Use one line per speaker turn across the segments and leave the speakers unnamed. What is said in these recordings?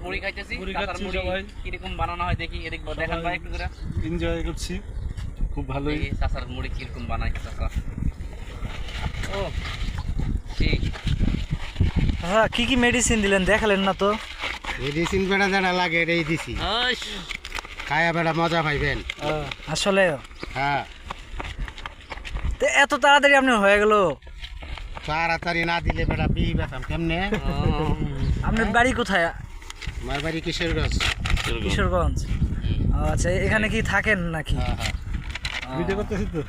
মুড়ি খাইতেছি, চাচার মুড়ি কিরকম বানানো হয় দেখি, এদিক দেখান ভাই একটু করে।
এনজয় করছি, খুব ভালোই।
চাচার মুড়ি কিরকম বানায় চাচা। ও ঠিক।
হ্যাঁ, কি কি মেডিসিন দিলেন দেখালেন না তো?
মেডিসিন বেড়া যারা লাগে এটাই দিছি, খায়া বেড়া মজা পাইবেন।
আসলে
হ্যাঁ,
তো এত তাড়াতাড়ি আপনার হয়ে গেল?
তাড়াতাড়ি না দিলে বেড়া বিহি বেতাম কেমনে।
আপনার বাড়ি কোথায়?
আমার বাড়ি কিশোরগঞ্জ।
কিশোরগঞ্জ। আচ্ছা, এখানে কি থাকেন নাকি?
ভিডিও করতেছি তো।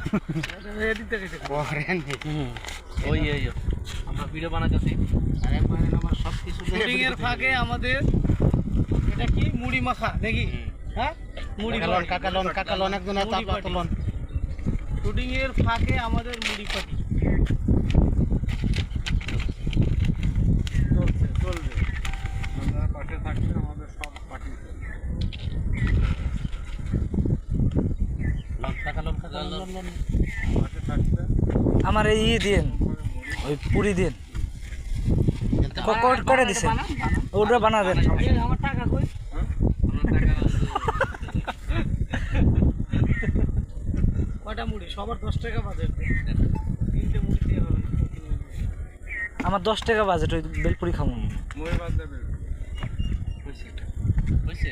ওই আমরা ভিডিও বানাতেছি।
আমার সব কিছু
শুটিং এর ফাঁকে আমাদের এটা কি মুড়ি মাখা নাকি? হ্যাঁ, মুড়ি
কাকালন একজন তোলন।
শুটিং এর ফাঁকে আমাদের মুড়ি পাটি চলবে।
আপনারা পাশে থাকলে আমাদের সব পার্টি পাশে থাকলে
আমার এই দিন ওই পুরি দিন করে দিছেন, ওটা বানাবেন।
আমার টাকা কই? কয়টা মুড়ি? সবার 10 টাকা বাজেট, 3টে মুড়ি দিয়ে হবে।
আমার 10 টাকা বাজেট, ওই বেলপুরি খাবো।
মুড়ি বাদ দেবে।
হয়েছে